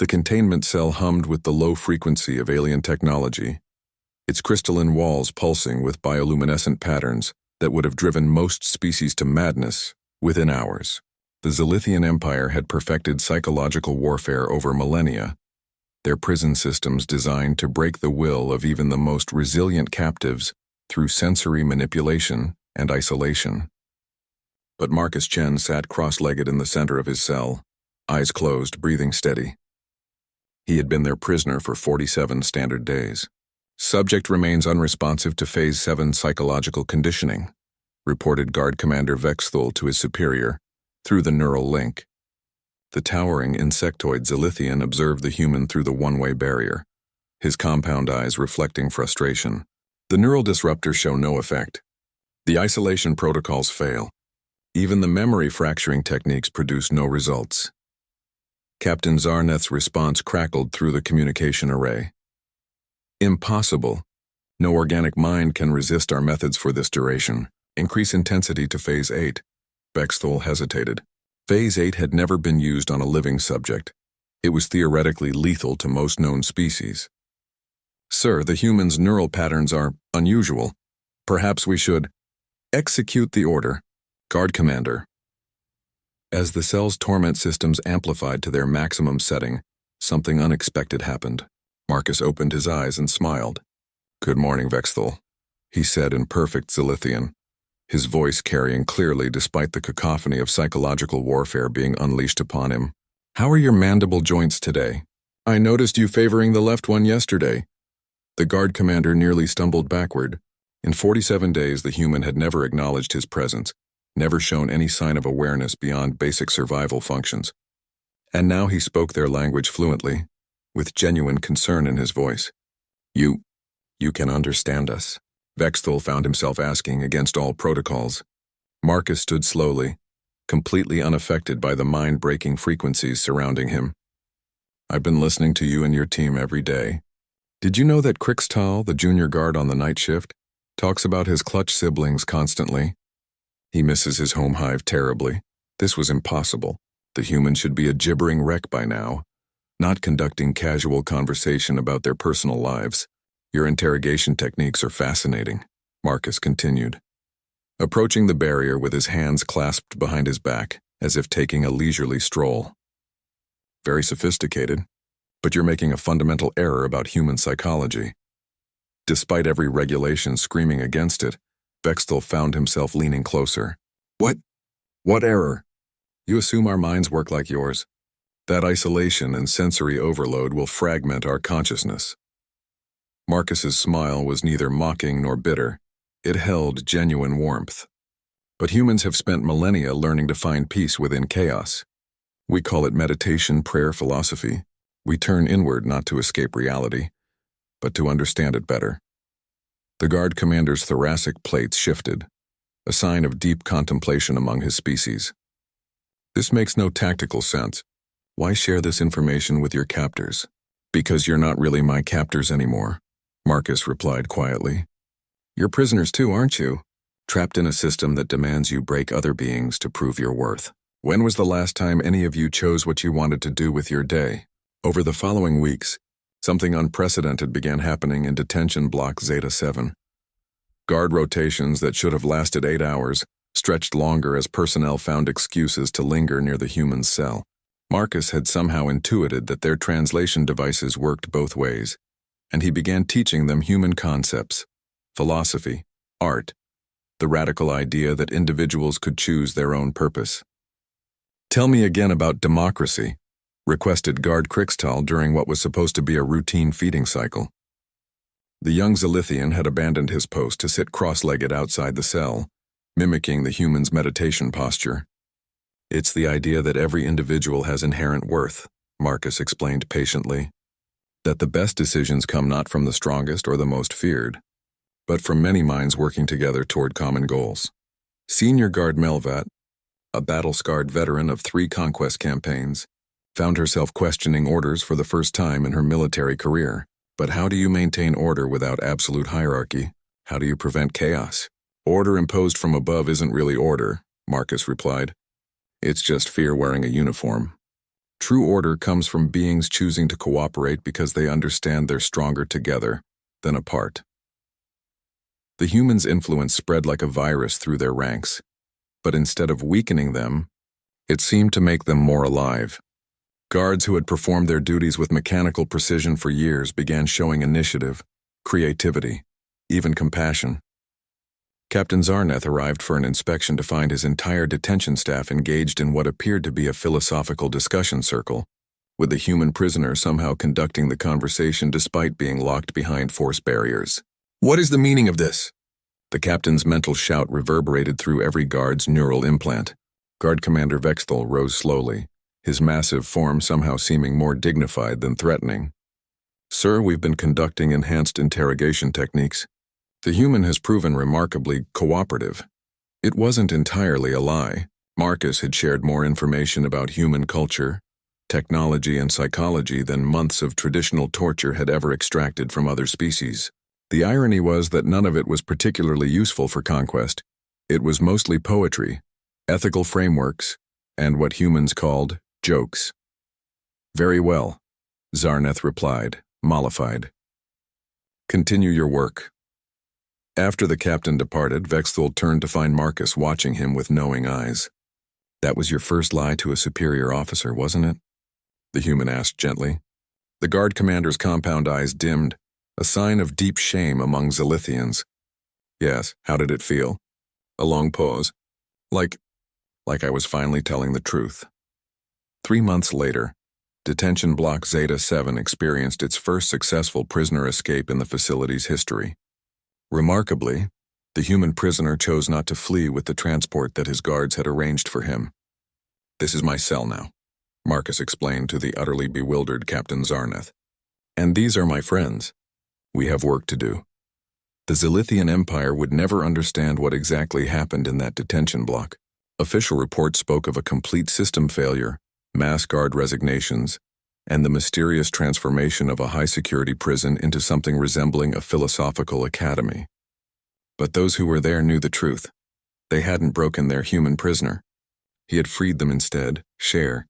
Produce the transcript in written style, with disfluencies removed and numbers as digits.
The containment cell hummed with the low frequency of alien technology, its crystalline walls pulsing with bioluminescent patterns that would have driven most species to madness within hours. The Zilithian Empire had perfected psychological warfare over millennia, their prison systems designed to break the will of even the most resilient captives through sensory manipulation and isolation. But Marcus Chen sat cross-legged in the center of his cell, eyes closed, breathing steady. He had been their prisoner for 47 standard days. Subject remains unresponsive to Phase 7 psychological conditioning, reported Guard Commander Vexthul to his superior through the neural link. The towering insectoid Zilithian observed the human through the one-way barrier, his compound eyes reflecting frustration. The neural disruptors show no effect. The isolation protocols fail. Even the memory fracturing techniques produce no results. Captain Zarneth's response crackled through the communication array. Impossible. No organic mind can resist our methods for this duration. Increase intensity to Phase 8. Vexthul hesitated. Phase 8 had never been used on a living subject. It was theoretically lethal to most known species. Sir, the human's neural patterns are unusual. Perhaps we should execute the order. Guard Commander. As the cell's torment systems amplified to their maximum setting, something unexpected happened. Marcus opened his eyes and smiled. Good morning, Vexthul, he said in perfect Zilithian, his voice carrying clearly despite the cacophony of psychological warfare being unleashed upon him. How are your mandible joints today? I noticed you favoring the left one yesterday. The Guard Commander nearly stumbled backward. In 47 days, the human had never acknowledged his presence, never shown any sign of awareness beyond basic survival functions. And now he spoke their language fluently, with genuine concern in his voice. You can understand us. Vexthul found himself asking against all protocols. Marcus stood slowly, completely unaffected by the mind-breaking frequencies surrounding him. I've been listening to you and your team every day. Did you know that Krixtal, the junior guard on the night shift, talks about his clutch siblings constantly? He misses his home hive terribly. This was impossible. The human should be a gibbering wreck by now, not conducting casual conversation about their personal lives. Your interrogation techniques are fascinating, Marcus continued, approaching the barrier with his hands clasped behind his back, as if taking a leisurely stroll. Very sophisticated, but you're making a fundamental error about human psychology. Despite every regulation screaming against it, Vexthul found himself leaning closer. What error? You assume our minds work like yours. That isolation and sensory overload will fragment our consciousness. Marcus's smile was neither mocking nor bitter. It held genuine warmth. But humans have spent millennia learning to find peace within chaos. We call it meditation, prayer, philosophy. We turn inward not to escape reality, but to understand it better. The Guard Commander's thoracic plates shifted, a sign of deep contemplation among his species. This makes no tactical sense. Why share this information with your captors? Because you're not really my captors anymore, Marcus replied quietly. You're prisoners too, aren't you? Trapped in a system that demands you break other beings to prove your worth. When was the last time any of you chose what you wanted to do with your day? Over the following weeks, something unprecedented began happening in Detention Block Zeta 7. Guard rotations that should have lasted 8 hours stretched longer as personnel found excuses to linger near the human cell. Marcus had somehow intuited that their translation devices worked both ways, and he began teaching them human concepts, philosophy, art, the radical idea that individuals could choose their own purpose. Tell me again about democracy, requested Guard Krixtal during what was supposed to be a routine feeding cycle. The young Zilithian had abandoned his post to sit cross-legged outside the cell, mimicking the human's meditation posture. It's the idea that every individual has inherent worth, Marcus explained patiently. That the best decisions come not from the strongest or the most feared, but from many minds working together toward common goals. Senior Guard Melvat, a battle-scarred veteran of 3 conquest campaigns, found herself questioning orders for the first time in her military career. But how do you maintain order without absolute hierarchy? How do you prevent chaos? Order imposed from above isn't really order, Marcus replied. It's just fear wearing a uniform. True order comes from beings choosing to cooperate because they understand they're stronger together than apart. The humans' influence spread like a virus through their ranks, but instead of weakening them, it seemed to make them more alive. Guards who had performed their duties with mechanical precision for years began showing initiative, creativity, even compassion. Captain Zarneth arrived for an inspection to find his entire detention staff engaged in what appeared to be a philosophical discussion circle, with the human prisoner somehow conducting the conversation despite being locked behind force barriers. "What is the meaning of this?" The captain's mental shout reverberated through every guard's neural implant. Guard Commander Vexthal rose slowly, his massive form somehow seeming more dignified than threatening. "Sir, we've been conducting enhanced interrogation techniques. The human has proven remarkably cooperative." It wasn't entirely a lie. Marcus had shared more information about human culture, technology, and psychology than months of traditional torture had ever extracted from other species. The irony was that none of it was particularly useful for conquest. It was mostly poetry, ethical frameworks, and what humans called jokes. "Very well," Zarneth replied, mollified. "Continue your work." After the captain departed, Vexthal turned to find Marcus watching him with knowing eyes. "That was your first lie to a superior officer, wasn't it?" the human asked gently. The guard commander's compound eyes dimmed, a sign of deep shame among Zilithians. "Yes, how did it feel?" A long pause. Like I was finally telling the truth." 3 months later, Detention Block Zeta-7 experienced its first successful prisoner escape in the facility's history. Remarkably, the human prisoner chose not to flee with the transport that his guards had arranged for him. "This is my cell now," Marcus explained to the utterly bewildered Captain Zarneth. "And these are my friends. We have work to do." The Zilithian Empire would never understand what exactly happened in that detention block. Official reports spoke of a complete system failure, mass guard resignations, and the mysterious transformation of a high-security prison into something resembling a philosophical academy. But those who were there knew the truth. They hadn't broken their human prisoner. He had freed them instead, Cher,